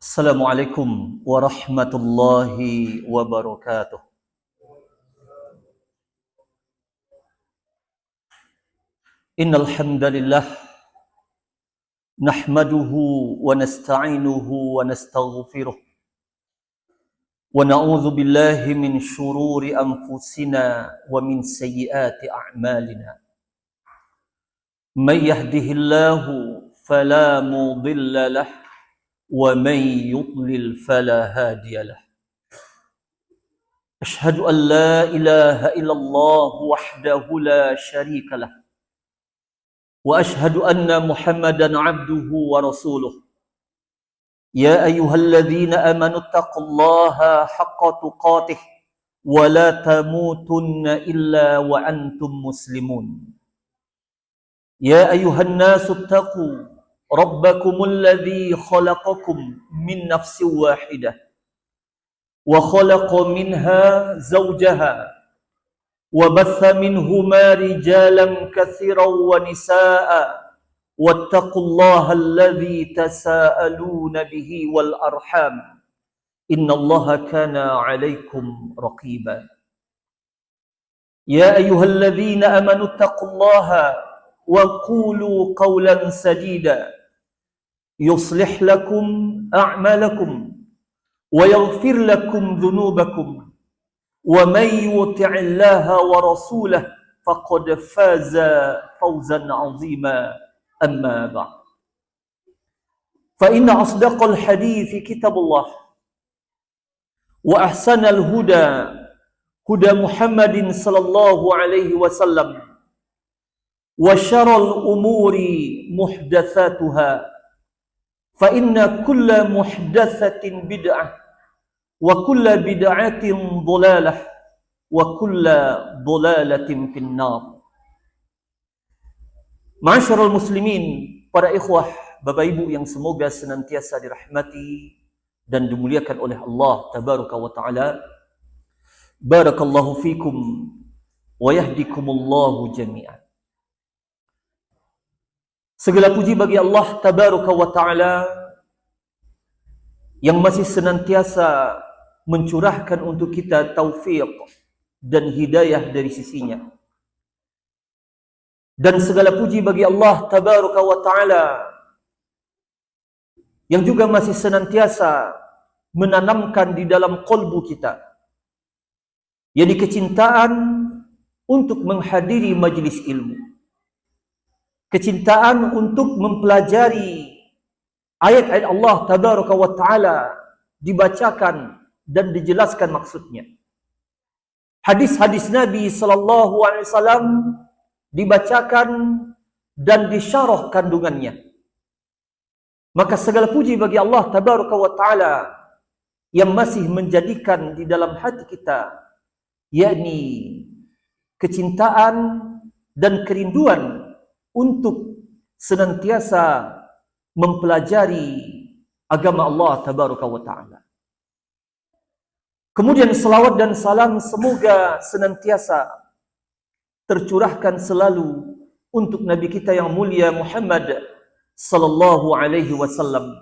Assalamualaikum warahmatullahi wabarakatuh. Innal hamdalillah nahmaduhu wa nasta'inuhu wa nastaghfiruh wa na'udzu billahi min shururi anfusina wa min sayyiati a'malina. May yahdihillahu fala mudilla lahu wa may yudlil fala hadiya lahu. أشهد أن لا إله إلا الله وحده لا شريك له وأشهد أن محمدا عبده ورسوله يا أيها الذين آمنوا اتقوا الله حق تقاته ولا تموتن إلا وأنتم مسلمون يا أيها الناس اتقوا ربكم الذي خلقكم من نفس واحدة وخلق منها زوجها وبث منهما رجالا كثيرا ونساء واتقوا الله الذي تساءلون به والأرحام إن الله كان عليكم رقيبا يا أيها الذين آمنوا اتقوا الله وقولوا قولا سديدا يصلح لكم أعمالكم ويغفر لكم ذنوبكم ومن يطع الله ورسوله فقد فاز فوزا عظيما أما بعد فإن أصدق الحديث كتاب الله وأحسن الهدى هدى محمد صلى الله عليه وسلم وشر الأمور محدثاتها فإن كل محدثة بدعة وكل بدعة ضلالة وكل ضلالة في النار. Ma'asyiral muslimin, para ikhwah, Bapak Ibu yang semoga senantiasa dirahmati dan dimuliakan oleh Allah tabaraka wa taala. Barakallahu fikum wa yahdikumullahu jami'an. Segala puji bagi Allah tabaraka wa taala yang masih senantiasa mencurahkan untuk kita taufik dan hidayah dari sisinya. Dan segala puji bagi Allah tabaraka wa taala yang juga masih senantiasa menanamkan di dalam qalbu kita, yakni kecintaan untuk menghadiri majlis ilmu, kecintaan untuk mempelajari ayat-ayat Allah tabaraka wa ta'ala dibacakan dan dijelaskan maksudnya. Hadis-hadis Nabi sallallahu alaihi wasallam dibacakan dan disyarah kandungannya. Maka segala puji bagi Allah tabaraka wa ta'ala yang masih menjadikan di dalam hati kita, yakni kecintaan dan kerinduan untuk senantiasa mempelajari agama Allah tabaraka wa ta'ala. Kemudian selawat dan salam semoga senantiasa tercurahkan selalu untuk Nabi kita yang mulia Muhammad sallallahu alaihi wasallam.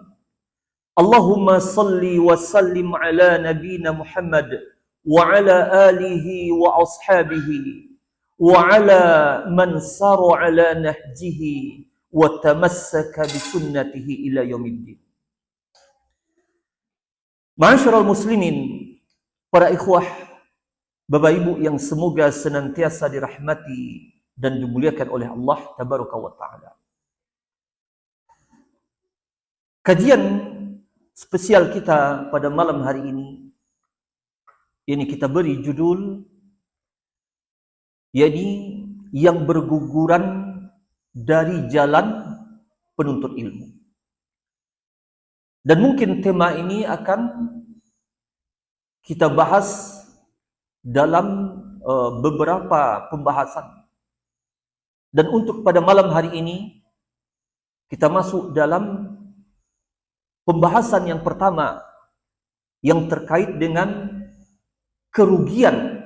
Allahumma salli wa sallim ala nabina Muhammad wa ala alihi wa ashabihi wa ala man sara ala nahjihi wa tamassaka bi sunnatihi ila yaumiddin. Ma'asyiral muslimin, para ikhwah, Bapak Ibu yang semoga senantiasa dirahmati dan dimuliakan oleh Allah tabaraka wa taala. Kajian spesial kita pada malam hari ini kita beri judul yakni yang berguguran dari jalan penuntut ilmu. Dan mungkin tema ini akan kita bahas dalam beberapa pembahasan. Dan untuk pada malam hari ini kita masuk dalam pembahasan yang pertama yang terkait dengan kerugian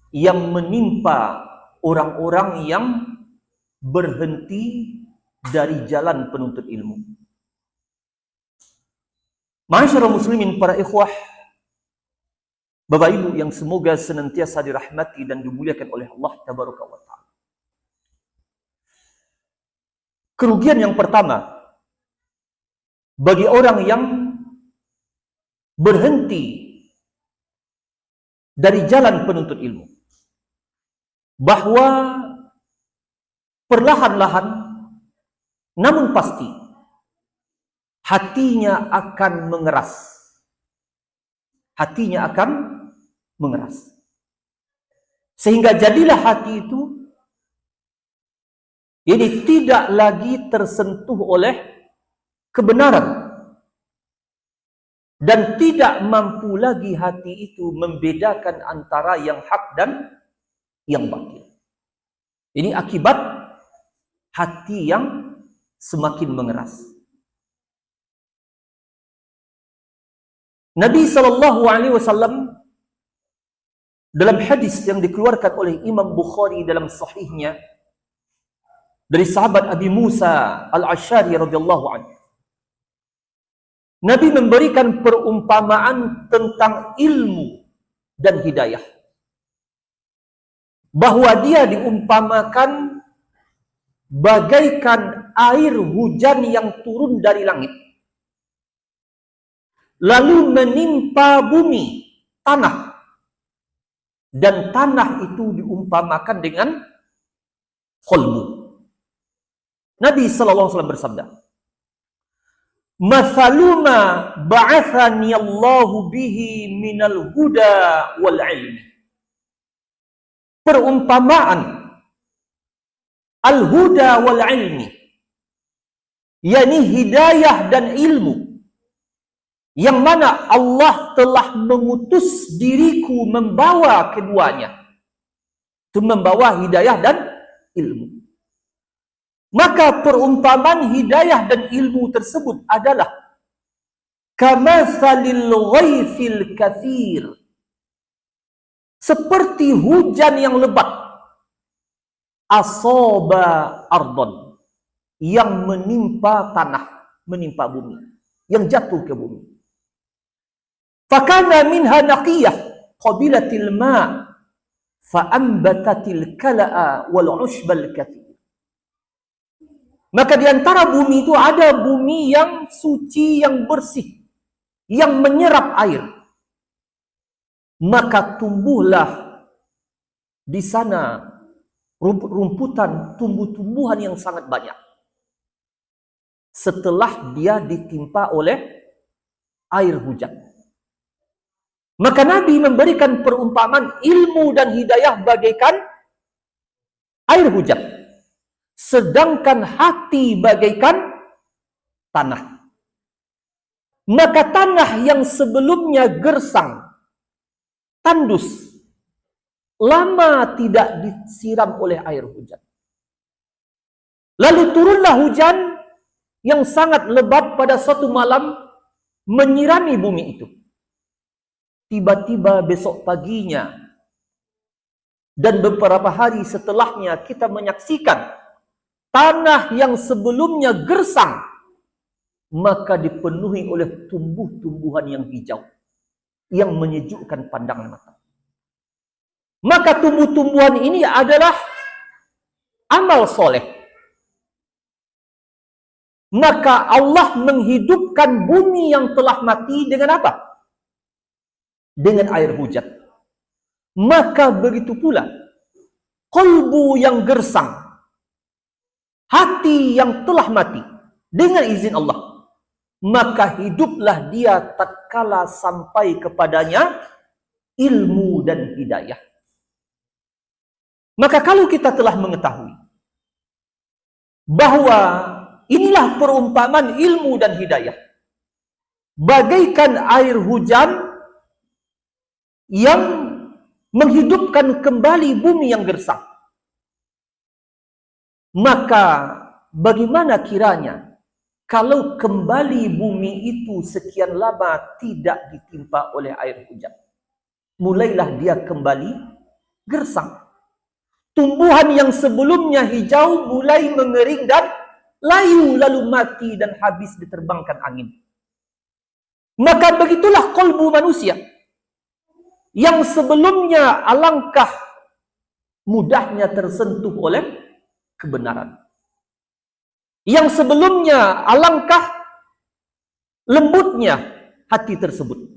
yang menimpa orang-orang yang berhenti dari jalan penuntut ilmu. Ma'asyiral muslimin, para ikhwah, Bapak Ibu yang semoga senantiasa dirahmati dan dimuliakan oleh Allah Tabaraka wa Ta'ala. Kerugian yang pertama bagi orang yang berhenti dari jalan penuntut ilmu, bahwa perlahan-lahan namun pasti hatinya akan mengeras. Hatinya akan mengeras. Sehingga jadilah hati itu ini tidak lagi tersentuh oleh kebenaran. Dan tidak mampu lagi hati itu membedakan antara yang hak dan yang batil. Ini akibat hati yang semakin mengeras. Nabi SAW dalam hadis yang dikeluarkan oleh Imam Bukhari dalam sahihnya dari sahabat Abi Musa Al-Asy'ari radhiyallahu anhu, Nabi memberikan perumpamaan tentang ilmu dan hidayah, bahwa dia diumpamakan bagaikan air hujan yang turun dari langit lalu menimpa bumi, tanah, dan tanah itu diumpamakan dengan qalbu. Nabi SAW bersabda, "Mathaluma ba'athani Allahu bihi minal huda wal ilmi." Perumpamaan al-huda wal ilmi, yakni hidayah dan ilmu, yang mana Allah telah mengutus diriku membawa keduanya. Itu membawa hidayah dan ilmu. Maka perumpamaan hidayah dan ilmu tersebut adalah kamatsalil ghaithil katsir, seperti hujan yang lebat, asaba ardon, yang menimpa tanah, menimpa bumi, yang jatuh ke bumi. Fakana minha naqiyah qabilatil ma' fa'ambatatil kala'a wal 'ushbal katsir. Maka di antara bumi itu ada bumi yang suci, yang bersih, yang menyerap air. Maka tumbuhlah di sana rumputan, tumbuh-tumbuhan yang sangat banyak setelah dia ditimpa oleh air hujan. Maka Nabi memberikan perumpamaan ilmu dan hidayah bagaikan air hujan, sedangkan hati bagaikan tanah. Maka tanah yang sebelumnya gersang, tandus, lama tidak disiram oleh air hujan. Lalu turunlah hujan yang sangat lebat pada suatu malam menyirami bumi itu. Tiba-tiba besok paginya dan beberapa hari setelahnya kita menyaksikan tanah yang sebelumnya gersang maka dipenuhi oleh tumbuh-tumbuhan yang hijau yang menyejukkan pandangan mata. Maka tumbuh-tumbuhan ini adalah amal soleh. Maka Allah menghidupkan bumi yang telah mati dengan apa? Dengan air hujan. Maka begitu pula qalbu yang gersang, hati yang telah mati, dengan izin Allah, maka hiduplah dia tatkala sampai kepadanya ilmu dan hidayah. Maka kalau kita telah mengetahui bahwa inilah perumpamaan ilmu dan hidayah, bagaikan air hujan yang menghidupkan kembali bumi yang gersang, maka bagaimana kiranya kalau kembali bumi itu sekian lama tidak ditimpa oleh air hujan? Mulailah dia kembali gersang. Tumbuhan yang sebelumnya hijau mulai mengering dan layu, lalu mati dan habis diterbangkan angin. Maka begitulah kolbu manusia yang sebelumnya alangkah mudahnya tersentuh oleh kebenaran. Yang sebelumnya alangkah lembutnya hati tersebut.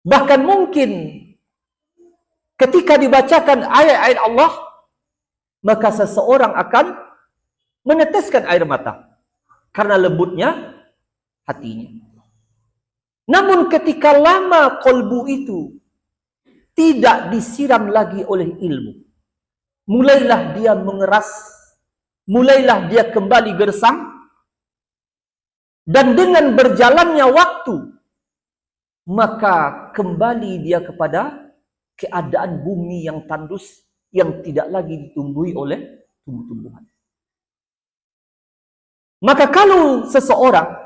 Bahkan mungkin ketika dibacakan ayat-ayat Allah, maka seseorang akan meneteskan air mata karena lembutnya hatinya. Namun ketika lama kolbu itu tidak disiram lagi oleh ilmu, mulailah dia mengeras, mulailah dia kembali gersang, dan dengan berjalannya waktu, maka kembali dia kepada keadaan bumi yang tandus, yang tidak lagi ditumbuhi oleh tumbuh-tumbuhan. Maka kalau seseorang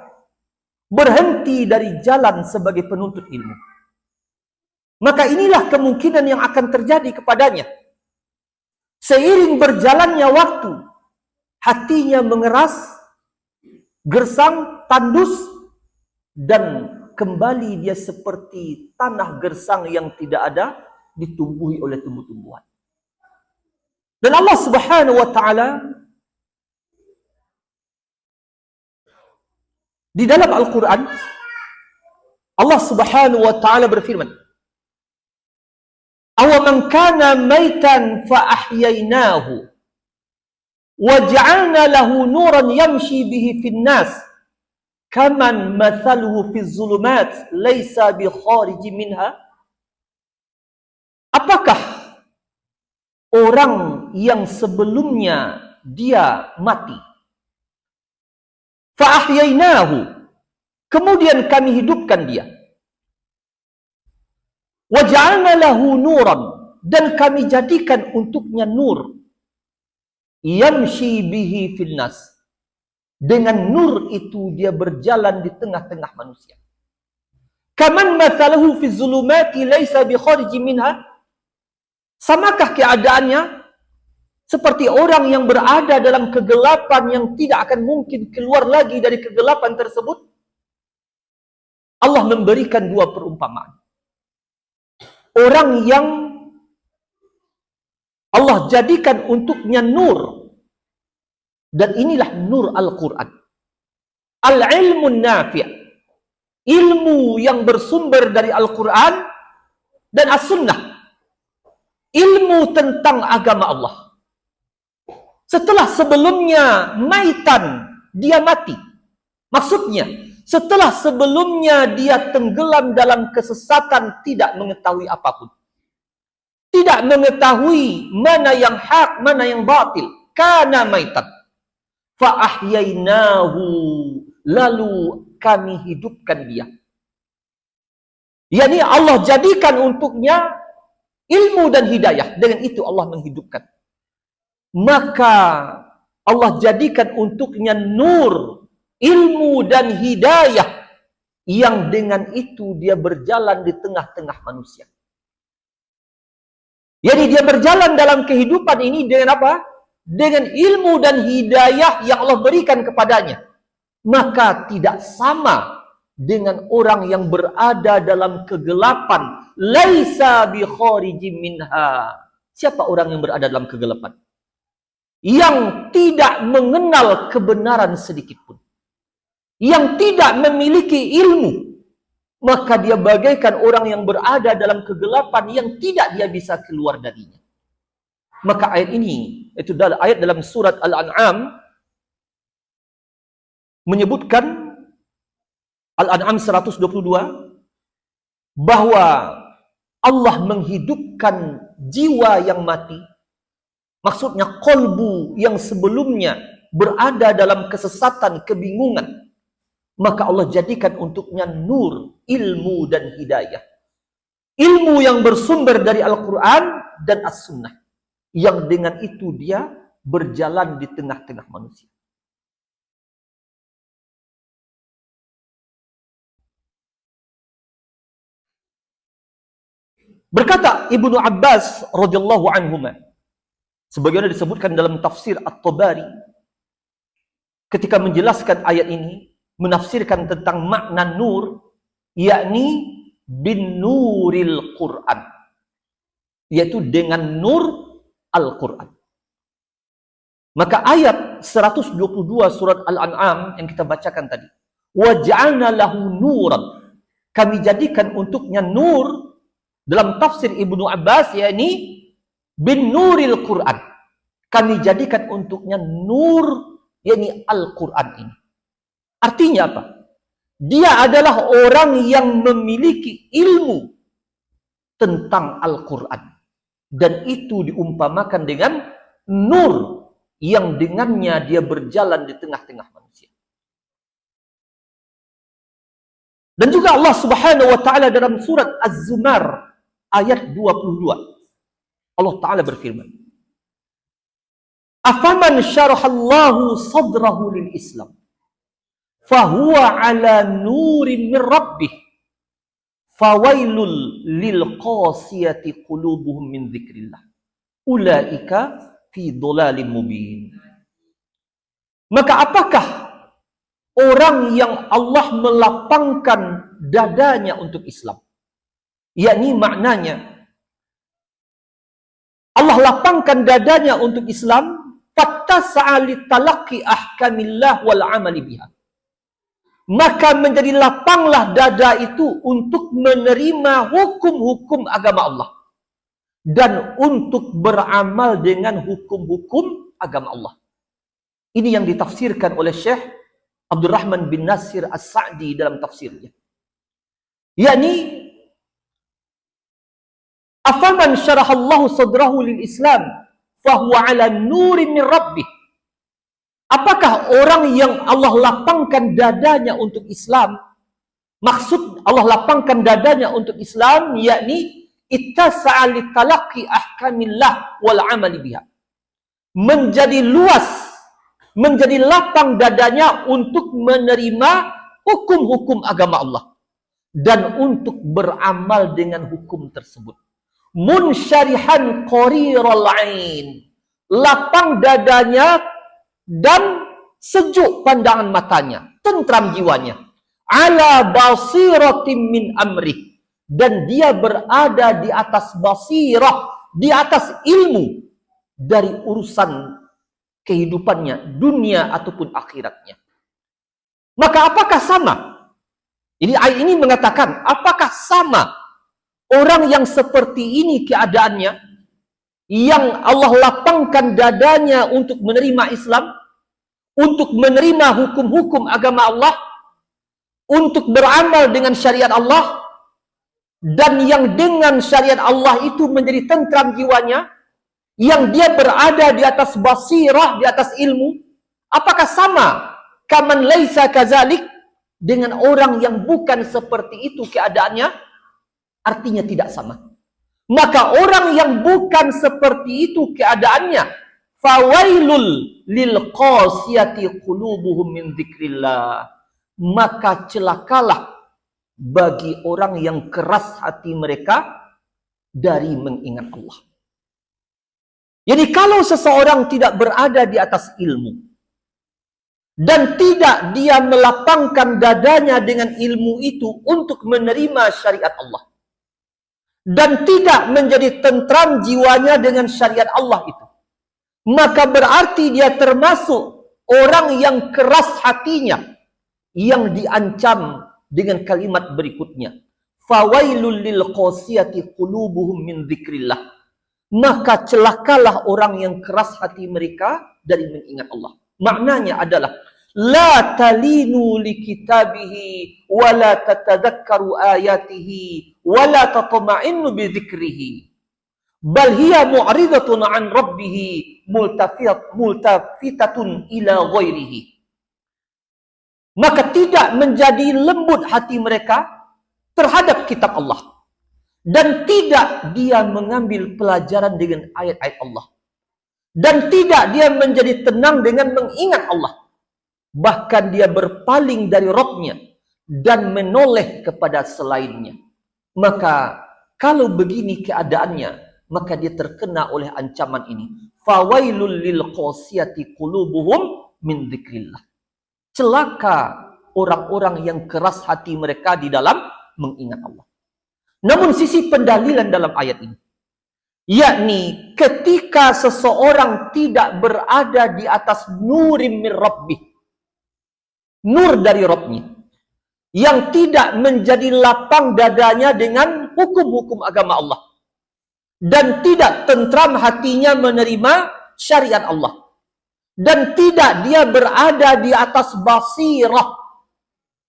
berhenti dari jalan sebagai penuntut ilmu, maka inilah kemungkinan yang akan terjadi kepadanya. Seiring berjalannya waktu, hatinya mengeras, gersang, tandus, dan kembali dia seperti tanah gersang yang tidak ada ditumbuhi oleh tumbuh-tumbuhan. Dan Allah Subhanahu wa taala di dalam Al-Qur'an, Allah Subhanahu wa taala berfirman, "Awaman kana maitan fa ahyainahu wa ja'alna lahu nuran yamshi bihi fin nas kaman mathaluhu fi zulumat laisa bi khariji minha." Apakah orang yang sebelumnya dia mati, fa ahyainahu, kemudian kami hidupkan dia, wa ja'alna lahu nuran, dan kami jadikan untuknya nur, yamshi bihi fil nas, dengan nur itu dia berjalan di tengah-tengah manusia. Kaman mathaluhu fi zulumati laisa bi khariji minha, samakah keadaannya seperti orang yang berada dalam kegelapan yang tidak akan mungkin keluar lagi dari kegelapan tersebut? Allah memberikan dua perumpamaan. Orang yang Allah jadikan untuknya nur, dan inilah nur Al-Quran, al-ilmun nafi', ilmu yang bersumber dari Al-Quran dan As-Sunnah, ilmu tentang agama Allah. Setelah sebelumnya maitan, dia mati. Maksudnya, setelah sebelumnya dia tenggelam dalam kesesatan, tidak mengetahui apapun, tidak mengetahui mana yang hak, mana yang batil, kana maitan fa ahyainahu, lalu kami hidupkan dia. Yani Allah jadikan untuknya ilmu dan hidayah, dengan itu Allah menghidupkan. Maka Allah jadikan untuknya nur, ilmu dan hidayah, yang dengan itu dia berjalan di tengah-tengah manusia. Jadi dia berjalan dalam kehidupan ini dengan apa? Dengan ilmu dan hidayah yang Allah berikan kepadanya. Maka tidak sama dengan orang yang berada dalam kegelapan. Laisa bi kharijim minha. Siapa orang yang berada dalam kegelapan? Yang tidak mengenal kebenaran sedikit pun, yang tidak memiliki ilmu, maka dia bagaikan orang yang berada dalam kegelapan yang tidak dia bisa keluar darinya. Maka ayat ini, itu adalah ayat dalam surat Al-An'am, menyebutkan, Al-An'am 122, bahwa Allah menghidupkan jiwa yang mati. Maksudnya kolbu yang sebelumnya berada dalam kesesatan, kebingungan, maka Allah jadikan untuknya nur, ilmu dan hidayah. Ilmu yang bersumber dari Al-Quran dan As-Sunnah, yang dengan itu dia berjalan di tengah-tengah manusia. Berkata Ibnu Abbas radhiyallahu anhuma, sebagaimana disebutkan dalam tafsir At-Tabari, ketika menjelaskan ayat ini, menafsirkan tentang makna nur, yakni bin nuril Quran, yaitu dengan nur Al-Quran. Maka ayat 122 surat Al-An'am yang kita bacakan tadi, waj'alna lahu nuran, kami jadikan untuknya nur, dalam tafsir Ibnu Abbas yakni bin nuril Quran, kami jadikan untuknya nur yakni Al-Quran ini. Artinya apa? Dia adalah orang yang memiliki ilmu tentang Al-Quran, dan itu diumpamakan dengan nur yang dengannya dia berjalan di tengah-tengah manusia. Dan juga Allah Subhanahu wa taala dalam surat Az-Zumar ayat 22, Allah taala berfirman, afaman syarahallahu sadrahu lil Islam fahuwa ala nurin min rabbih fawailul lil qasiyati qulubuhum min dzikrillah ulaika fi dhalalim mubin. Maka apakah orang yang Allah melapangkan dadanya untuk Islam? Yakni maknanya Allah lapangkan dadanya untuk Islam, fattasa'a litalaqi ahkamillah wal amali biha. Maka menjadi lapanglah dada itu untuk menerima hukum-hukum agama Allah dan untuk beramal dengan hukum-hukum agama Allah. Ini yang ditafsirkan oleh Syekh Abdurrahman bin Nasir As-Sa'di dalam tafsirnya. Yakni afaman syarahallahu sadrahu lil Islam fahuwa ala nurin min rabbih. Apakah orang yang Allah lapangkan dadanya untuk Islam? Maksud Allah lapangkan dadanya untuk Islam yakni ittasa'a litalaqi ahkamillah wal amali biha. Menjadi luas, menjadi lapang dadanya untuk menerima hukum-hukum agama Allah dan untuk beramal dengan hukum tersebut. Munsyarihan qariral ain, lapang dadanya dan sejuk pandangan matanya, tentram jiwanya, ala basiratin min amrih, dan dia berada di atas basirah, di atas ilmu dari urusan kehidupannya, dunia ataupun akhiratnya. Maka apakah sama? Ini ayat ini mengatakan, apakah sama orang yang seperti ini keadaannya, yang Allah lapangkan dadanya untuk menerima Islam, untuk menerima hukum-hukum agama Allah, untuk beramal dengan syariat Allah, dan yang dengan syariat Allah itu menjadi tentram jiwanya, yang dia berada di atas basirah, di atas ilmu? Apakah sama kaman laisa kazalik dengan orang yang bukan seperti itu keadaannya? Artinya tidak sama. Maka orang yang bukan seperti itu keadaannya, fawailul lil qasiyati qulubuhum min dzikrillah, maka celakalah bagi orang yang keras hati mereka dari mengingat Allah. Jadi kalau seseorang tidak berada di atas ilmu dan tidak dia melapangkan dadanya dengan ilmu itu untuk menerima syariat Allah, dan tidak menjadi tentram jiwanya dengan syariat Allah itu, maka berarti dia termasuk orang yang keras hatinya, yang diancam dengan kalimat berikutnya, fawailul lil qasiyati qulubuhum min dzikrillah, maka celakalah orang yang keras hati mereka dari mengingat Allah. Maknanya adalah la talinu li kitabihi wa la tatadhakkaru ayatihi wa la tatma'innu bi dzikrihi bal hiya mu'ridatun an rabbih multafitatun ila ghairihi. Maka tidak menjadi lembut hati mereka terhadap kitab Allah, dan tidak dia mengambil pelajaran dengan ayat-ayat Allah, dan tidak dia menjadi tenang dengan mengingat Allah. Bahkan dia berpaling dari Rabb-nya dan menoleh kepada selainnya. Maka kalau begini keadaannya, maka dia terkena oleh ancaman ini. Fawailul lil qasiyati qulubuhum min dzikrillah. Celaka orang-orang yang keras hati mereka di dalam mengingat Allah. Namun sisi pendalilan dalam ayat ini, yakni ketika seseorang tidak berada di atas nurim min rabbih, nur dari Rabbnya, yang tidak menjadi lapang dadanya dengan hukum-hukum agama Allah, dan tidak tentram hatinya menerima syariat Allah, dan tidak dia berada di atas basirah,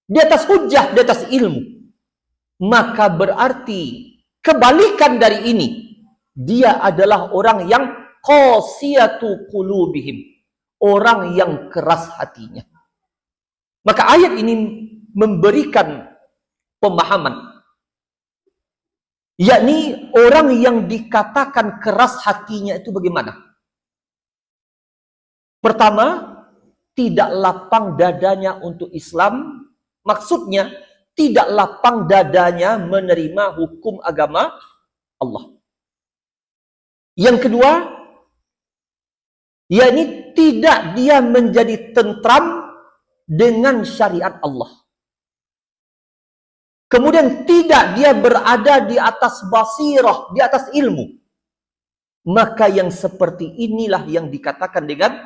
di atas hujjah, di atas ilmu, maka berarti kebalikan dari ini, dia adalah orang yang qasiyatu qulubihim, orang yang keras hatinya. Maka ayat ini memberikan pemahaman, yakni orang yang dikatakan keras hatinya itu bagaimana? Pertama, tidak lapang dadanya untuk Islam, maksudnya tidak lapang dadanya menerima hukum agama Allah. Yang kedua, yakni tidak dia menjadi tentram dengan syariat Allah. Kemudian tidak dia berada di atas basirah, di atas ilmu. Maka yang seperti inilah yang dikatakan dengan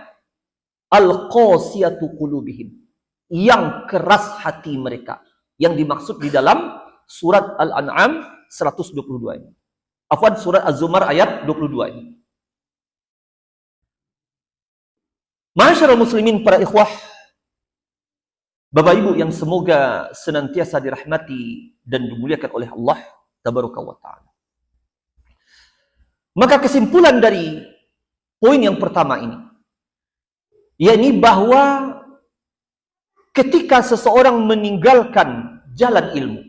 al-qasiyatu qulubihim, yang keras hati mereka, yang dimaksud di dalam surat Al-An'am 122 ini. Afwan, surat Az-Zumar ayat 22 ini. Ma'asyiral muslimin, para ikhwah, Bapak Ibu yang semoga senantiasa dirahmati dan dimuliakan oleh Allah Tabaraka wa Ta'ala. Maka kesimpulan dari poin yang pertama ini, yakni bahwa ketika seseorang meninggalkan jalan ilmu,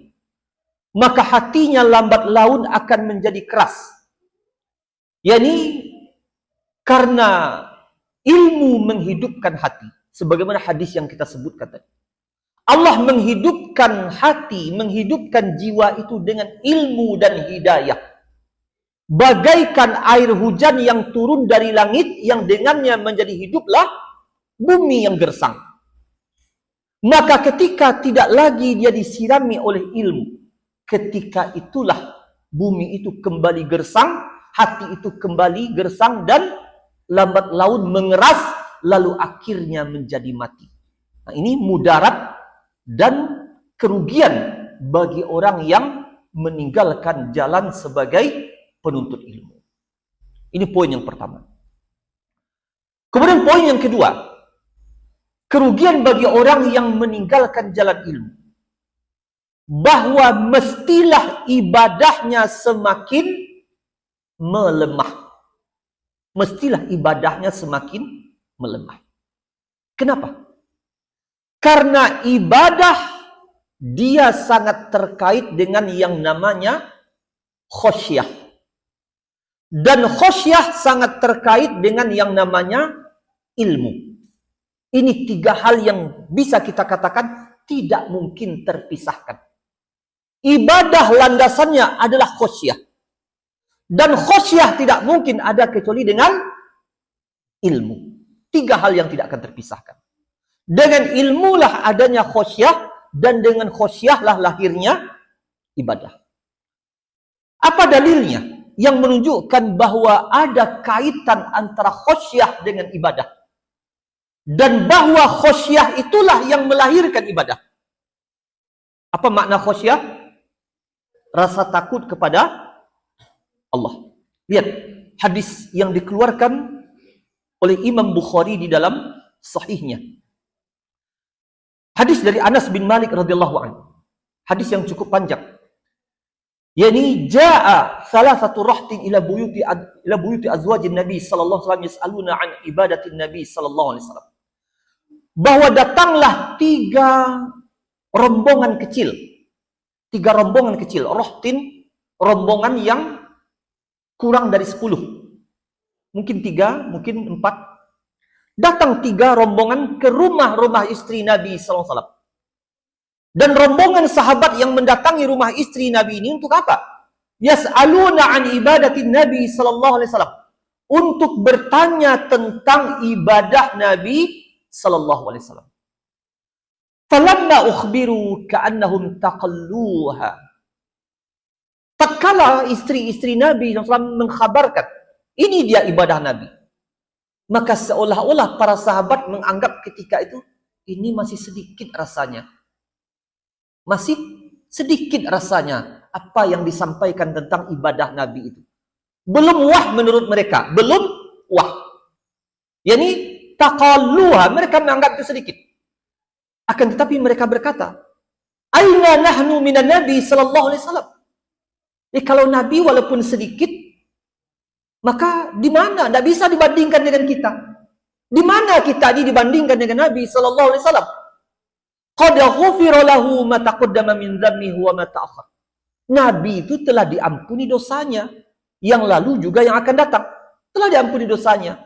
maka hatinya lambat laun akan menjadi keras. Yakni karena ilmu menghidupkan hati, sebagaimana hadis yang kita sebutkan tadi. Allah menghidupkan hati, menghidupkan jiwa itu dengan ilmu dan hidayah. Bagaikan air hujan yang turun dari langit, yang dengannya menjadi hiduplah bumi yang gersang. Maka ketika tidak lagi dia disirami oleh ilmu, ketika itulah bumi itu kembali gersang, hati itu kembali gersang, dan lambat laun mengeras, lalu akhirnya menjadi mati. Nah, ini mudarat dan kerugian bagi orang yang meninggalkan jalan sebagai penuntut ilmu. Ini poin yang pertama. Kemudian poin yang kedua, kerugian bagi orang yang meninggalkan jalan ilmu, bahwa mestilah ibadahnya semakin melemah. Mestilah ibadahnya semakin melemah. Kenapa? Karena ibadah dia sangat terkait dengan yang namanya khosyah. Dan khosyah sangat terkait dengan yang namanya ilmu. Ini tiga hal yang bisa kita katakan tidak mungkin terpisahkan. Ibadah landasannya adalah khosyah. Dan khosyah tidak mungkin ada kecuali dengan ilmu. Tiga hal yang tidak akan terpisahkan. Dengan ilmulah adanya khosyah, dan dengan khosyahlah lahirnya ibadah. Apa dalilnya yang menunjukkan bahwa ada kaitan antara khosyah dengan ibadah? Dan bahwa khosyah itulah yang melahirkan ibadah. Apa makna khosyah? Rasa takut kepada Allah. Lihat hadis yang dikeluarkan oleh Imam Bukhari di dalam sahihnya. Hadis dari Anas bin Malik radhiyallahu anhu. Hadis yang cukup panjang. Yani jaa salasatu rahtin ila buyuti azwajin Nabi sallallahu alaihi wasallam yas'aluna an ibadatin Nabi sallallahu alaihi wasallam. Bahwa datanglah tiga rombongan kecil. Tiga rombongan kecil. Rahtin, rombongan yang kurang dari 10. Mungkin 3, mungkin 4. Datang tiga rombongan ke rumah-rumah istri Nabi SAW. Dan rombongan sahabat yang mendatangi rumah istri Nabi ini untuk apa? Yas'aluna an ibadatin Nabi SAW. Untuk bertanya tentang ibadah Nabi SAW. Falamma ukhbiru ka'annahum taqalluha. Tatkala istri-istri Nabi SAW mengkhabarkan, ini dia ibadah Nabi, maka seolah-olah para sahabat menganggap ketika itu, ini masih sedikit rasanya. Masih sedikit rasanya apa yang disampaikan tentang ibadah Nabi itu. Belum wah menurut mereka. Belum wah. Yani taqalluha, mereka menganggap itu sedikit. Akan tetapi mereka berkata, aina nahnu minan Nabi sallallahu alaihi wasallam. Kalau Nabi walaupun sedikit, maka di mana? Tidak bisa dibandingkan dengan kita. Di mana kita ini dibandingkan dengan Nabi sallallahu alaihi wasallam? Qad ghufira lahu ma taqaddama min dhanbihi wa ma ta'akhkhar. Nabi itu telah diampuni dosanya yang lalu juga yang akan datang. Telah diampuni dosanya.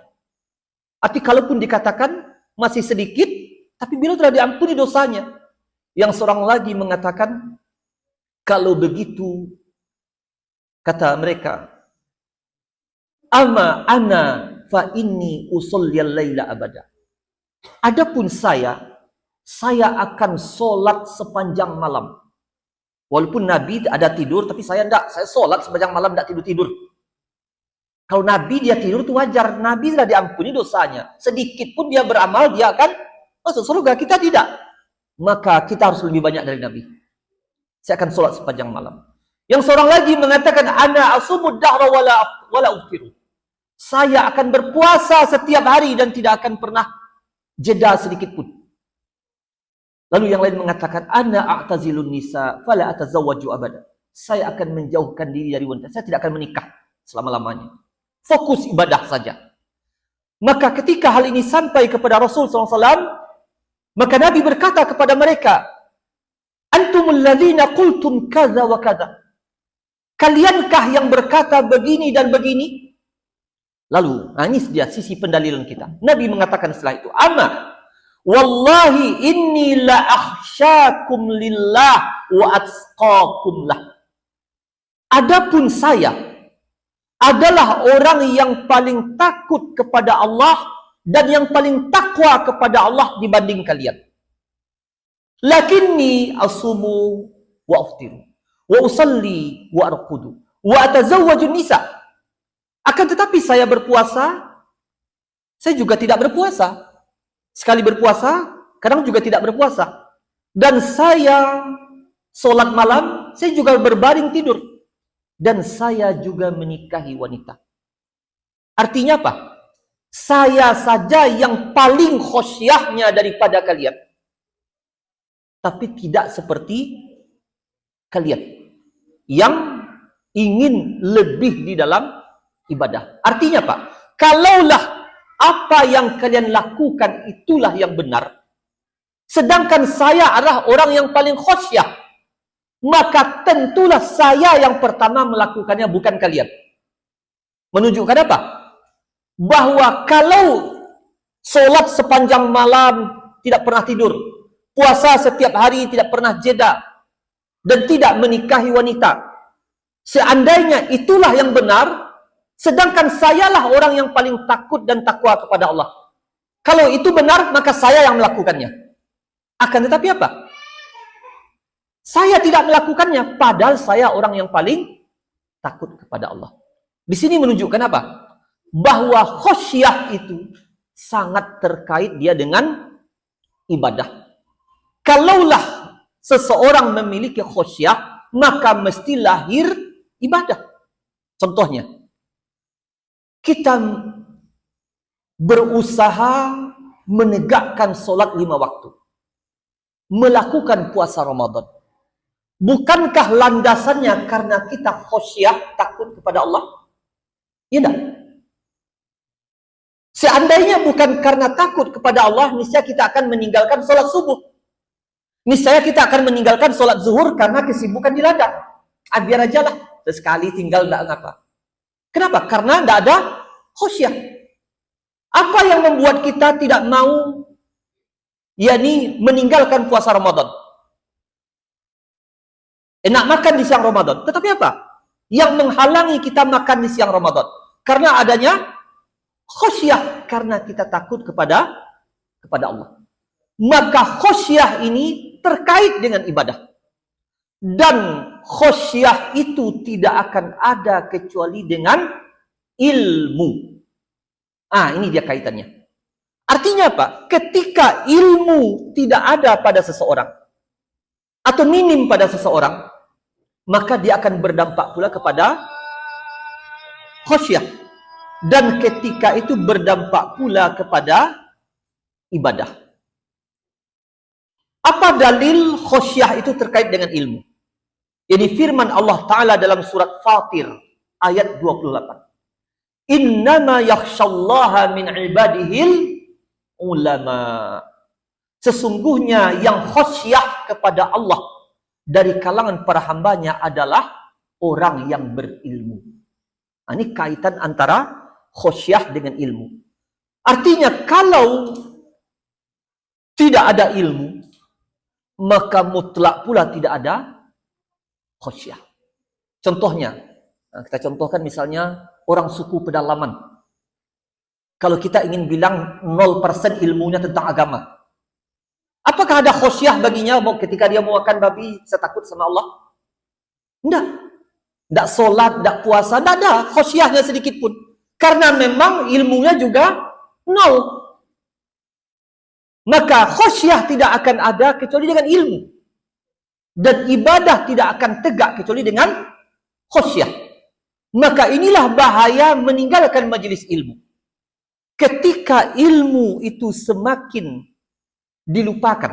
Arti kalaupun dikatakan masih sedikit, tapi beliau telah diampuni dosanya. Yang seorang lagi mengatakan, kalau begitu, kata mereka, ama ana fa inni usalliyal laila abada. Adapun saya akan solat sepanjang malam. Walaupun Nabi ada tidur, tapi saya enggak. Saya solat sepanjang malam, enggak tidur-tidur. Kalau Nabi dia tidur itu wajar. Nabi sudah diampuni dosanya. Sedikit pun dia beramal, dia akan masuk surga. Kita tidak. Maka kita harus lebih banyak dari Nabi. Saya akan solat sepanjang malam. Yang seorang lagi mengatakan, ana asumud dahra wala uftiru. Saya akan berpuasa setiap hari dan tidak akan pernah jeda sedikit pun. Lalu yang lain mengatakan, ana a'tazilun nisa fala atazawwaju abada. Saya akan menjauhkan diri dari wanita. Saya tidak akan menikah selama-lamanya. Fokus ibadah saja. Maka ketika hal ini sampai kepada Rasul SAW, maka Nabi berkata kepada mereka, antumul ladzina qultum kadza wa kadza. Kaliankah yang berkata begini dan begini? Lalu, ini dia sisi pendalilan kita. Nabi mengatakan setelah itu, ama wallahi inni la akhsyakum lillah wa atqakum lah. Adapun saya adalah orang yang paling takut kepada Allah dan yang paling takwa kepada Allah dibanding kalian. Lakinni asumu wa aftiru wa usalli wa arqudu wa atazawwaju nisa. Akan tetapi saya berpuasa, saya juga tidak berpuasa. Sekali berpuasa, kadang juga tidak berpuasa. Dan saya solat malam, saya juga berbaring tidur. Dan saya juga menikahi wanita. Artinya apa? Saya saja yang paling khosyahnya daripada kalian. Tapi tidak seperti kalian yang ingin lebih di dalam ibadah. Artinya apa? Kalaulah apa yang kalian lakukan itulah yang benar, sedangkan saya adalah orang yang paling khosyah, maka tentulah saya yang pertama melakukannya, bukan kalian. Menunjukkan apa? Bahwa kalau solat sepanjang malam, tidak pernah tidur, puasa setiap hari, tidak pernah jeda, dan tidak menikahi wanita, seandainya itulah yang benar, sedangkan sayalah orang yang paling takut dan takwa kepada Allah. Kalau itu benar, maka saya yang melakukannya. Akan tetapi apa? Saya tidak melakukannya, padahal saya orang yang paling takut kepada Allah. Di sini menunjukkan apa? Bahwa khosyah itu sangat terkait dia dengan ibadah. Kalaulah seseorang memiliki khosyah, maka mesti lahir ibadah. Contohnya, kita berusaha menegakkan solat 5 waktu, melakukan puasa Ramadan. Bukankah landasannya karena kita khosyah, takut kepada Allah? Ya tidak? Seandainya bukan karena takut kepada Allah, niscaya kita akan meninggalkan solat subuh. Niscaya kita akan meninggalkan solat zuhur karena kesibukan di ladang. Biar aja lah, sesekali tinggal tidak ngapa. Kenapa? Karena tidak ada khosyah. Apa yang membuat kita tidak mau, yakni meninggalkan puasa Ramadan? Enak makan di siang Ramadan. Tetapi apa? Yang menghalangi kita makan di siang Ramadan? Karena adanya khosyah. Karena kita takut kepada Allah. Maka khosyah ini terkait dengan ibadah. Dan khosyah itu tidak akan ada kecuali dengan ilmu. Ini dia kaitannya. Artinya apa? Ketika ilmu tidak ada pada seseorang, atau minim pada seseorang, maka dia akan berdampak pula kepada khosyah. Dan ketika itu berdampak pula kepada ibadah. Apa dalil khosyah itu terkait dengan ilmu? Ini firman Allah Ta'ala dalam surat Fatir ayat 28. Innama yakhshallaha min ibadihil ulama. Sesungguhnya yang khosyah kepada Allah dari kalangan para hambanya adalah orang yang berilmu. Ini kaitan antara khosyah dengan ilmu. Artinya kalau tidak ada ilmu, maka mutlak pula tidak ada khosyah. Contohnya, kita contohkan misalnya orang suku pedalaman. Kalau kita ingin bilang 0% ilmunya tentang agama, apakah ada khosyah baginya ketika dia mau makan babi, saya takut sama Allah? Tidak sholat, tidak puasa, tidak ada khosyahnya sedikit pun. Karena memang ilmunya juga nol. Maka khosyah tidak akan ada kecuali dengan ilmu. Dan ibadah tidak akan tegak kecuali dengan khosyah. Maka inilah bahaya meninggalkan majelis ilmu. Ketika ilmu itu semakin dilupakan.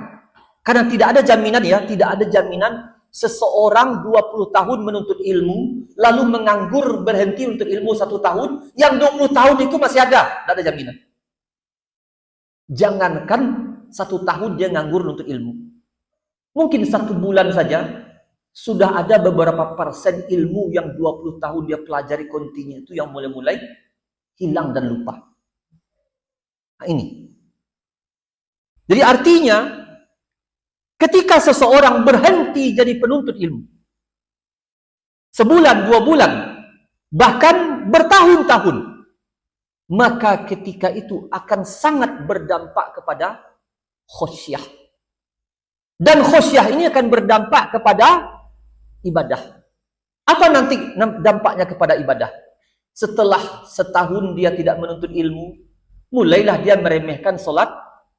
Karena tidak ada jaminan tidak ada jaminan seseorang 20 tahun menuntut ilmu, lalu menganggur berhenti untuk ilmu 1 tahun, yang 20 tahun itu masih ada, tidak ada jaminan. Jangankan 1 tahun dia nganggur untuk ilmu. Mungkin 1 bulan saja, sudah ada beberapa persen ilmu yang 20 tahun dia pelajari kontinu itu yang mulai-mulai hilang dan lupa. Ini. Jadi artinya, ketika seseorang berhenti jadi penuntut ilmu, sebulan, 2 bulan, bahkan bertahun-tahun, maka ketika itu akan sangat berdampak kepada khosyah. Dan khosyah ini akan berdampak kepada ibadah. Apa nanti dampaknya kepada ibadah? Setelah setahun dia tidak menuntut ilmu, mulailah dia meremehkan solat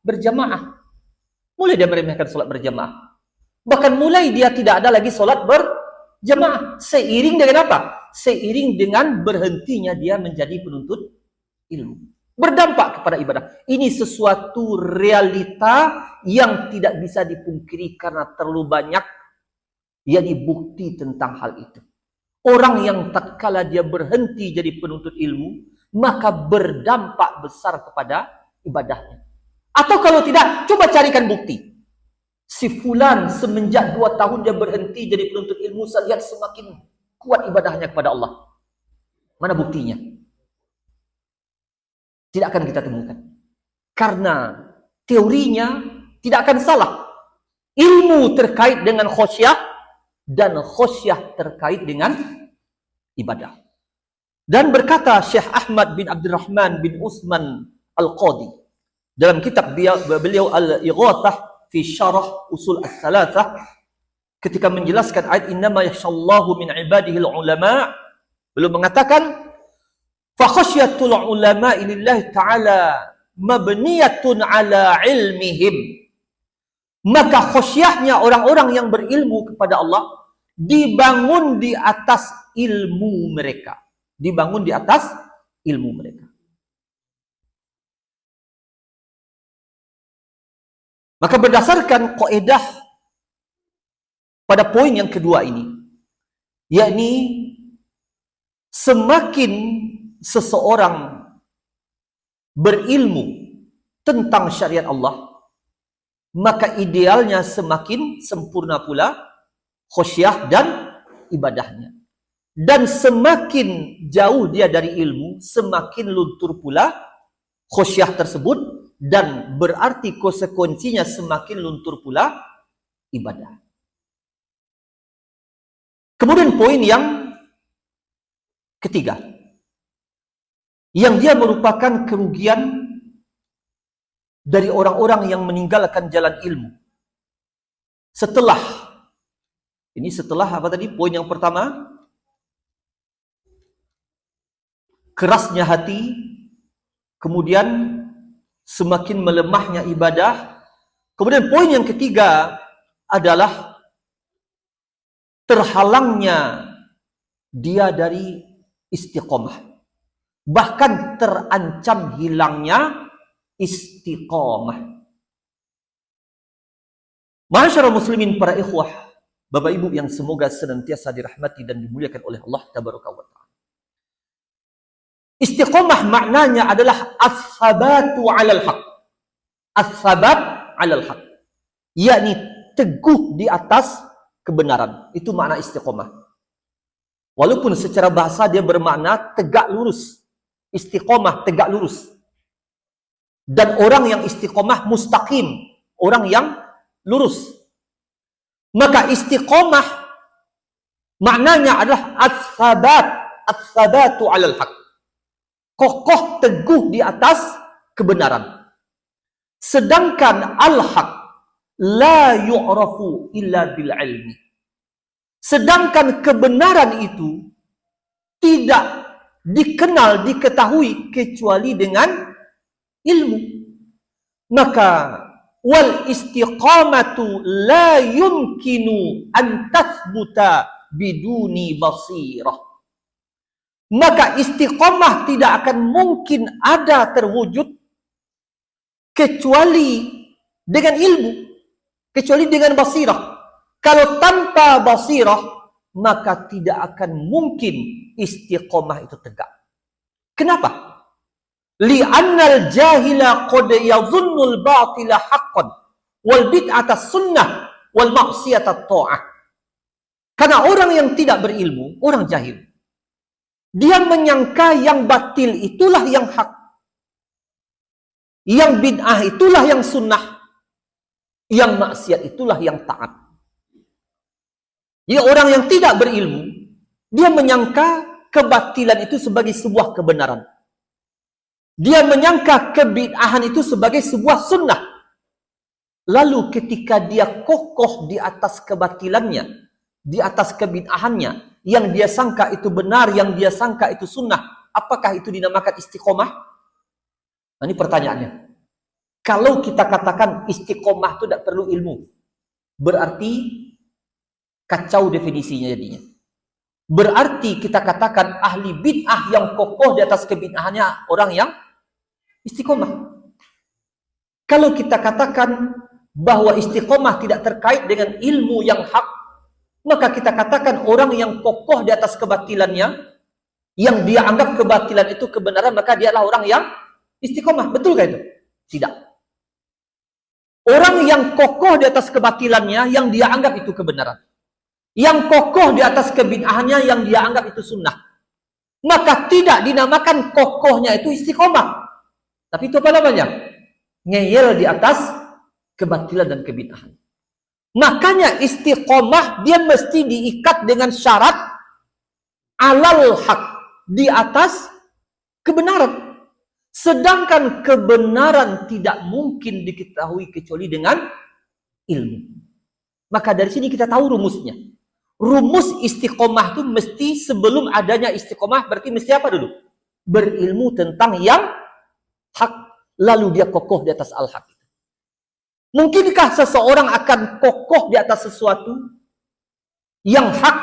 berjamaah. Bahkan mulai dia tidak ada lagi solat berjamaah. Seiring dengan apa? Seiring dengan berhentinya dia menjadi penuntut ilmu. Berdampak kepada ibadah. Ini sesuatu realita yang tidak bisa dipungkiri karena terlalu banyak bukti tentang hal itu. Orang yang tatkala dia berhenti jadi penuntut ilmu, maka berdampak besar kepada ibadahnya. Atau kalau tidak, coba carikan bukti. Si fulan semenjak 2 tahun dia berhenti jadi penuntut ilmu, saya lihat semakin kuat ibadahnya kepada Allah. Mana buktinya? Tidak akan kita temukan. Karena teorinya tidak akan salah. Ilmu terkait dengan khosyah dan khosyah terkait dengan ibadah. Dan berkata Syekh Ahmad bin Abdurrahman bin Utsman Al-Qadi dalam kitab beliau Al-Ighathah fi Syarah Usul As-Salasah, ketika menjelaskan ayat innama yakhshallahu min ibadihil ulama, beliau mengatakan fa khasyatul ulama lillahi ta'ala mabniyatun ala ilmihim. Maka khosyahnya orang-orang yang berilmu kepada Allah dibangun di atas ilmu mereka. Dibangun di atas ilmu mereka. Maka berdasarkan kaidah pada poin yang kedua ini, yakni semakin seseorang berilmu tentang syariat Allah, maka idealnya semakin sempurna pula khosyah dan ibadahnya. Dan semakin jauh dia dari ilmu, semakin luntur pula khosyah tersebut, dan berarti konsekuensinya semakin luntur pula ibadah. Kemudian poin yang ketiga, yang dia merupakan kerugian dari orang-orang yang meninggalkan jalan ilmu. Setelah apa tadi? Poin yang pertama, kerasnya hati, kemudian semakin melemahnya ibadah. Kemudian poin yang ketiga adalah terhalangnya dia dari istiqomah. Bahkan terancam hilangnya istiqomah. Ma'asyiral muslimin, para ikhwah, Bapak Ibu yang semoga senantiasa dirahmati dan dimuliakan oleh Allah Tabaraka wa Ta'ala. Istiqomah maknanya adalah as-sabatu 'alal haq. As-sabat 'alal haq. Yakni teguh di atas kebenaran. Itu makna istiqomah. Walaupun secara bahasa dia bermakna tegak lurus. Istiqomah, tegak lurus. Dan orang yang istiqomah mustaqim, orang yang lurus. Maka istiqomah maknanya adalah as-sabatu 'alal haq. Kokoh teguh di atas kebenaran. Sedangkan al-haq la yu'rafu illa bil ilmi. Sedangkan kebenaran itu tidak dikenal, diketahui kecuali dengan ilmu. Maka wal istiqamatu la yumkinu an tathbuta biduni basirah. Maka istiqamah tidak akan mungkin ada terwujud kecuali dengan ilmu, kecuali dengan basirah. Kalau tanpa basirah, maka tidak akan mungkin istiqamah itu tegak. Kenapa? Li'annal jahila qad yadhunnul batila haqqan wal bid'ata sunnah wal ma'siyata ta'ah. Karena orang yang tidak berilmu, orang jahil, dia menyangka yang batil itulah yang hak, yang bid'ah itulah yang sunnah, yang maksiat itulah yang taat. Jadi orang yang tidak berilmu, dia menyangka kebatilan itu sebagai sebuah kebenaran. Dia menyangka kebid'ahan itu sebagai sebuah sunnah. Lalu ketika dia kokoh di atas kebatilannya, di atas kebid'ahannya, yang dia sangka itu benar, yang dia sangka itu sunnah, apakah itu dinamakan istiqomah? Nah, ini pertanyaannya. Kalau kita katakan istiqomah itu tidak perlu ilmu, berarti kacau definisinya jadinya. Berarti kita katakan ahli bid'ah yang kokoh di atas kebid'ahannya orang yang istiqomah. Kalau kita katakan bahwa istiqomah tidak terkait dengan ilmu yang hak, maka kita katakan orang yang kokoh di atas kebatilannya, yang dia anggap kebatilan itu kebenaran, maka dia adalah orang yang istiqomah. Betulkah itu? Tidak. Orang yang kokoh di atas kebatilannya, yang dia anggap itu kebenaran, yang kokoh di atas kebid'ahannya, yang dia anggap itu sunnah, maka tidak dinamakan kokohnya itu istiqomah. Tapi itu apa namanya? Ngeyel di atas kebatilan dan kebid'ahan. Makanya istiqomah dia mesti diikat dengan syarat alal haq, di atas kebenaran. Sedangkan kebenaran tidak mungkin diketahui kecuali dengan ilmu. Maka dari sini kita tahu rumusnya. Rumus istiqomah itu mesti sebelum adanya istiqomah, berarti mesti apa dulu? Berilmu tentang yang hak, lalu dia kokoh di atas al-haq. Mungkinkah seseorang akan kokoh di atas sesuatu yang hak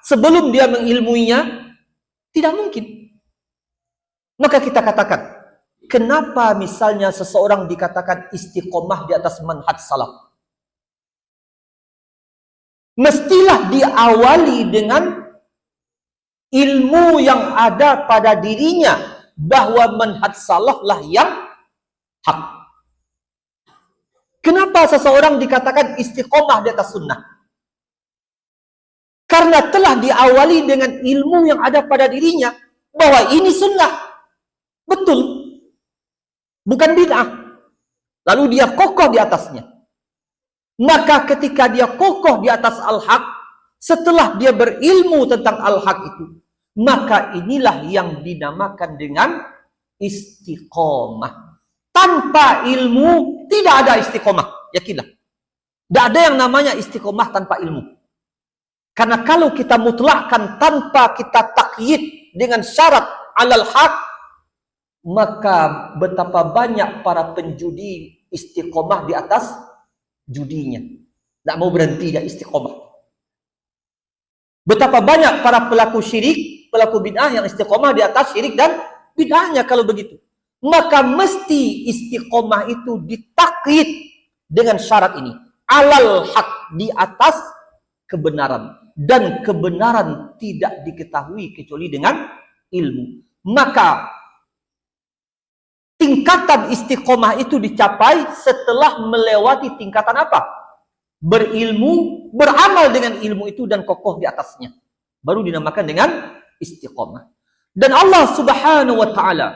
sebelum dia mengilmuinya? Tidak mungkin. Maka kita katakan, kenapa misalnya seseorang dikatakan istiqomah di atas manhaj salaf? Mestilah diawali dengan ilmu yang ada pada dirinya, bahwa manhaj salaf lah yang hak. Kenapa seseorang dikatakan istiqomah di atas sunnah? Karena telah diawali dengan ilmu yang ada pada dirinya, bahwa ini sunnah, betul, bukan bid'ah. Lalu dia kokoh di atasnya. Maka ketika dia kokoh di atas al-haq, setelah dia berilmu tentang al-haq itu, maka inilah yang dinamakan dengan istiqomah. Tanpa ilmu tidak ada istiqomah. Yakinlah. Tidak ada yang namanya istiqomah tanpa ilmu. Karena kalau kita mutlakkan tanpa kita takyid dengan syarat alal haq, maka betapa banyak para penjudi istiqomah di atas judinya. Tak mau berhenti dia istiqomah. Betapa banyak para pelaku syirik, pelaku bid'ah yang istiqomah di atas syirik dan bid'ahnya kalau begitu. Maka mesti istiqomah itu ditakyid dengan syarat ini. Alal haq, di atas kebenaran. Dan kebenaran tidak diketahui kecuali dengan ilmu. Maka tingkatan istiqomah itu dicapai setelah melewati tingkatan apa? Berilmu, beramal dengan ilmu itu dan kokoh di atasnya. Baru dinamakan dengan istiqomah. Dan Allah Subhanahu wa taala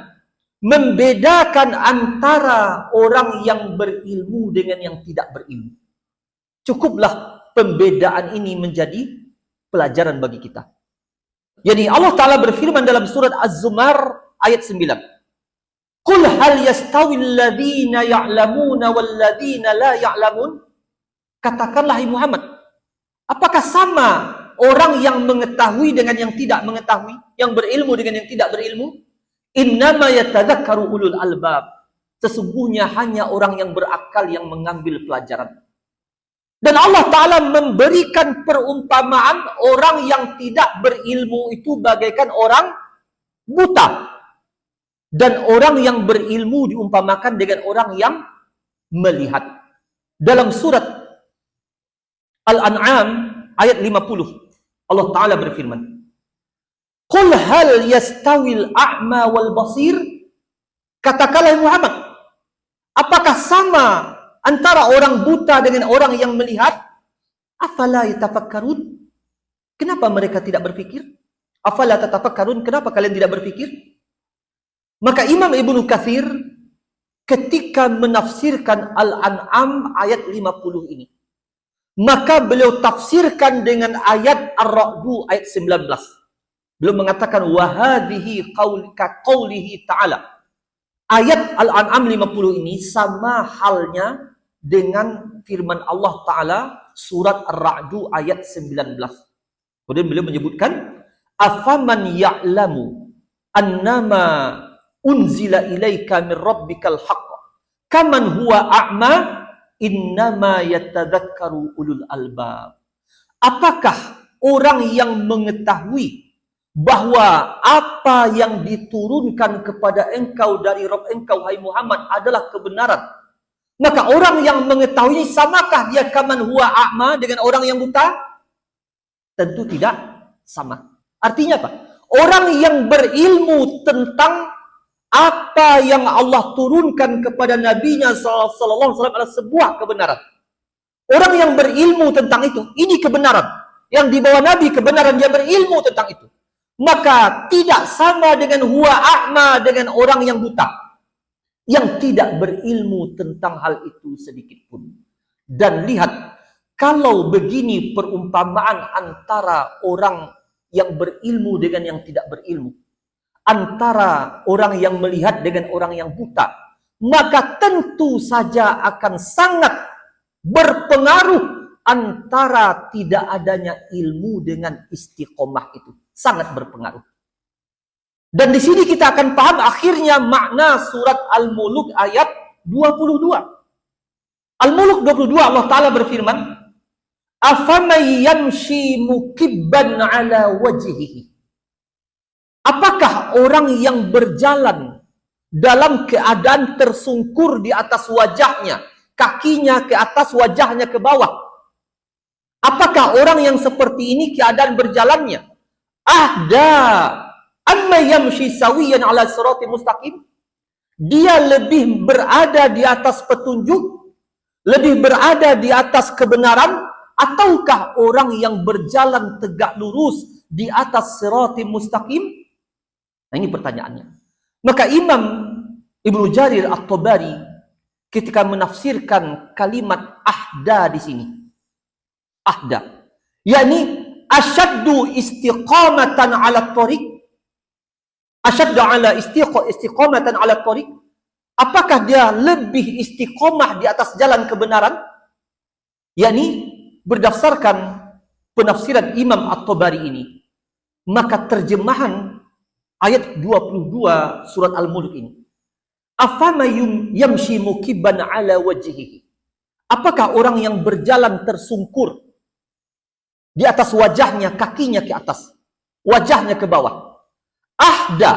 membedakan antara orang yang berilmu dengan yang tidak berilmu. Cukuplah pembedaan ini menjadi pelajaran bagi kita. Jadi Allah taala berfirman dalam surat Az-Zumar ayat 9. Qul hal yastawi alladhina ya'lamuna walladhina la ya'lamun? Katakanlah hai Muhammad, apakah sama orang yang mengetahui dengan yang tidak mengetahui, yang berilmu dengan yang tidak berilmu? Innama yatadzakkaru ulul albab. Sesungguhnya hanya orang yang berakal yang mengambil pelajaran. Dan Allah Ta'ala memberikan perumpamaan orang yang tidak berilmu itu bagaikan orang buta. Dan orang yang berilmu diumpamakan dengan orang yang melihat. Dalam surat Al-An'am ayat 50 Allah Ta'ala berfirman, Qul hal yastawil a'ma wal basir? Katakanlah Muhammad, apakah sama antara orang buta dengan orang yang melihat? Afala yatafakkarun? Kenapa mereka tidak berfikir? Afala tatafakkarun? Kenapa kalian tidak berfikir? Maka Imam Ibnu Katsir ketika menafsirkan Al-An'am ayat 50 ini, maka beliau tafsirkan dengan ayat Ar-Ra'du ayat 19. Beliau mengatakan wahadhihi qaulihi ta'ala. Ayat Al-An'am 50 ini sama halnya dengan firman Allah Ta'ala surat Ar-Ra'du ayat 19. Kemudian beliau menyebutkan afaman ya'lamu annama unzila ilaika min rabbikal haqq kaman huwa a'ma innama yatadzakkaru ulul albab. Apakah orang yang mengetahui bahwa apa yang diturunkan kepada engkau dari Rabb engkau hai Muhammad adalah kebenaran, maka orang yang mengetahui samakah dia kaman huwa a'ma dengan orang yang buta? Tentu tidak sama. Artinya apa? Orang yang berilmu tentang apa yang Allah turunkan kepada Nabi-Nya sallallahu alaihi wasallam adalah sebuah kebenaran. Orang yang berilmu tentang itu, ini kebenaran. Yang dibawa Nabi kebenaran, dia berilmu tentang itu. Maka tidak sama dengan huwa a'ma dengan orang yang buta, yang tidak berilmu tentang hal itu sedikit pun. Dan lihat, kalau begini perumpamaan antara orang yang berilmu dengan yang tidak berilmu, antara orang yang melihat dengan orang yang buta, maka tentu saja akan sangat berpengaruh antara tidak adanya ilmu dengan istiqomah itu. Sangat berpengaruh. Dan di sini kita akan paham akhirnya makna surat Al-Mulk ayat 22. Al-Mulk 22 Allah Ta'ala berfirman, Afamay yamshi mukibban ala wajhihi. Apakah orang yang berjalan dalam keadaan tersungkur di atas wajahnya, kakinya ke atas, wajahnya ke bawah? Apakah orang yang seperti ini keadaan berjalannya? Ahda amma yamshi sawiyan ala siratim mustaqim. Dia lebih berada di atas petunjuk, lebih berada di atas kebenaran, ataukah orang yang berjalan tegak lurus di atas siratim mustaqim? Nah, ini pertanyaannya. Maka Imam Ibnu Jarir At-Tabari ketika menafsirkan kalimat ahda di sini, ahda, yakni asyaddu istiqamatan ala tariq, asyaddu ala istiqamatan ala tariq, Apakah dia lebih istiqomah di atas jalan kebenaran? Yakni berdasarkan penafsiran Imam At-Tabari ini, maka terjemahan ayat 22 surat Al-Mulk ini, afama yamshi mukibban ala wajhihi, apakah orang yang berjalan tersungkur di atas wajahnya, kakinya ke atas, wajahnya ke bawah, ahda,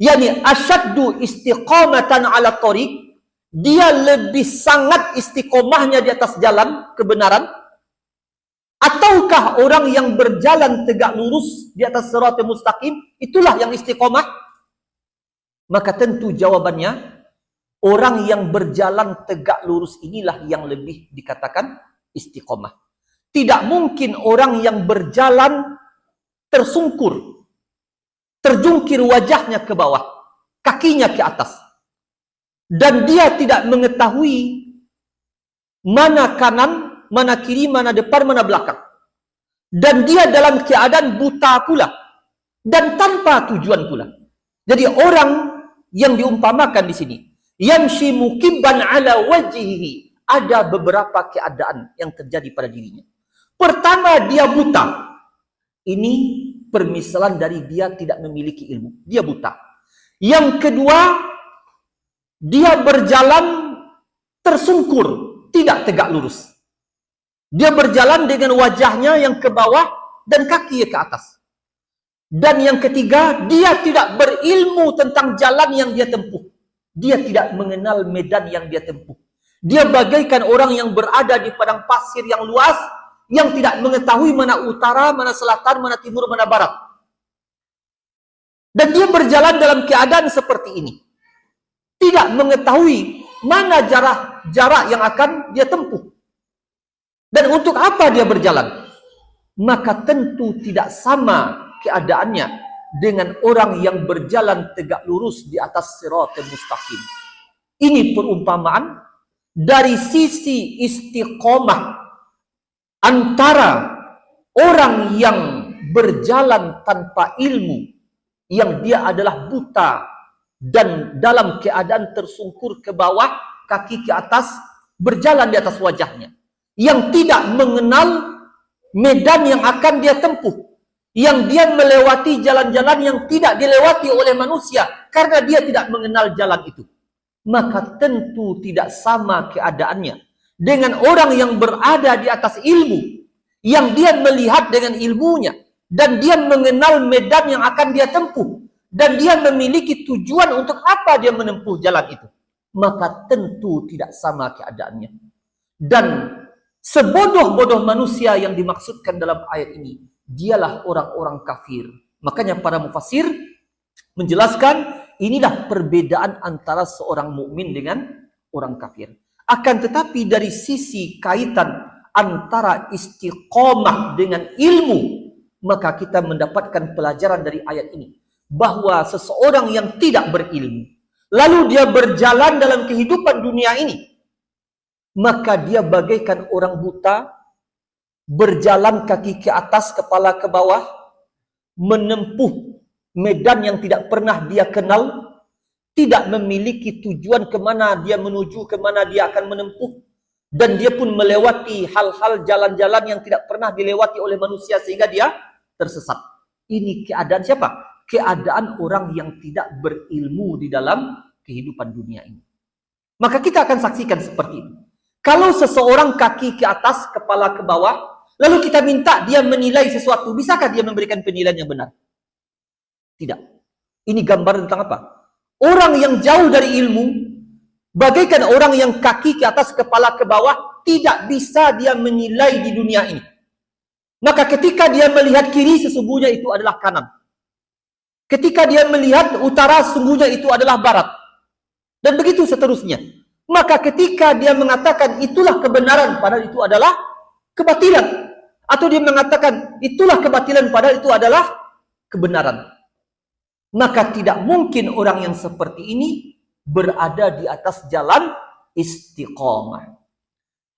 yakni asyaddu istiqamatan ala tariq, dia lebih sangat istiqomahnya di atas jalan kebenaran, ataukah orang yang berjalan tegak lurus di atas siratal mustaqim itulah yang istiqomah? Maka tentu jawabannya, orang yang berjalan tegak lurus inilah yang lebih dikatakan istiqomah. Tidak mungkin orang yang berjalan tersungkur, terjungkir wajahnya ke bawah, kakinya ke atas, dan dia tidak mengetahui mana kanan, mana kiri, mana depan, mana belakang, dan dia dalam keadaan buta pula dan tanpa tujuan pula. Jadi orang yang diumpamakan di sini, yamshi mukibban ala wajhihi, ada beberapa keadaan yang terjadi pada dirinya. Pertama, dia buta. Ini permisalan dari dia tidak memiliki ilmu, dia buta. Yang kedua, dia berjalan tersungkur, tidak tegak lurus. Dia berjalan dengan wajahnya yang ke bawah dan kaki ke atas. Dan yang ketiga, dia tidak berilmu tentang jalan yang dia tempuh. Dia tidak mengenal medan yang dia tempuh. Dia bagaikan orang yang berada di padang pasir yang luas, yang tidak mengetahui mana utara, mana selatan, mana timur, mana barat. Dan dia berjalan dalam keadaan seperti ini, tidak mengetahui mana jarak yang akan dia tempuh. Dan untuk apa dia berjalan? Maka tentu tidak sama keadaannya dengan orang yang berjalan tegak lurus di atas siratal mustaqim. Ini perumpamaan dari sisi istiqomah antara orang yang berjalan tanpa ilmu, yang dia adalah buta dan dalam keadaan tersungkur ke bawah, kaki ke atas, berjalan di atas wajahnya, yang tidak mengenal medan yang akan dia tempuh, yang dia melewati jalan-jalan yang tidak dilewati oleh manusia karena dia tidak mengenal jalan itu. Maka tentu tidak sama keadaannya dengan orang yang berada di atas ilmu, yang dia melihat dengan ilmunya dan dia mengenal medan yang akan dia tempuh dan dia memiliki tujuan untuk apa dia menempuh jalan itu. Maka tentu tidak sama keadaannya. Dan sebodoh-bodoh manusia yang dimaksudkan dalam ayat ini, dialah orang-orang kafir. Makanya para mufassir menjelaskan, inilah perbedaan antara seorang mukmin dengan orang kafir. Akan tetapi dari sisi kaitan antara istiqomah dengan ilmu, maka kita mendapatkan pelajaran dari ayat ini, bahwa seseorang yang tidak berilmu, lalu dia berjalan dalam kehidupan dunia ini, maka dia bagaikan orang buta, berjalan kaki ke atas, kepala ke bawah, menempuh medan yang tidak pernah dia kenal, tidak memiliki tujuan kemana dia menuju, kemana dia akan menempuh, dan dia pun melewati hal-hal jalan-jalan yang tidak pernah dilewati oleh manusia sehingga dia tersesat. Ini keadaan siapa? Keadaan orang yang tidak berilmu di dalam kehidupan dunia ini. Maka kita akan saksikan seperti itu. Kalau seseorang kaki ke atas, kepala ke bawah, lalu kita minta dia menilai sesuatu, bisakah dia memberikan penilaian yang benar? Tidak. Ini gambar tentang apa? Orang yang jauh dari ilmu, bagaikan orang yang kaki ke atas, kepala ke bawah, tidak bisa dia menilai di dunia ini. Maka ketika dia melihat kiri, sesungguhnya itu adalah kanan. Ketika dia melihat utara, sesungguhnya itu adalah barat. Dan begitu seterusnya. Maka ketika dia mengatakan itulah kebenaran, padahal itu adalah kebatilan. Atau dia mengatakan itulah kebatilan, padahal itu adalah kebenaran. Maka tidak mungkin orang yang seperti ini berada di atas jalan istiqamah.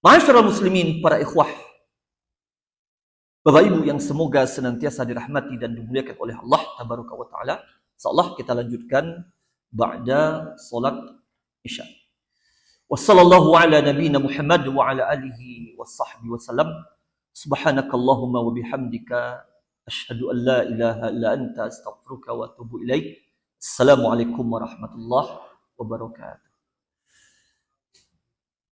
Ma'asyiral muslimin, para ikhwah, Bapak Ibu yang semoga senantiasa dirahmati dan dimuliakan oleh Allah Tabaraka wa Ta'ala. Insyaallah kita lanjutkan ba'da salat Isya. Wassallallahu ala nabiyyina Muhammad wa ala alihi washabbihi wasallam. Subhanakallahumma wa bihamdika asyhadu an la ilaha illa anta astaghfiruka wa atubu ilaik. Assalamualaikum warahmatullahi wabarakatuh.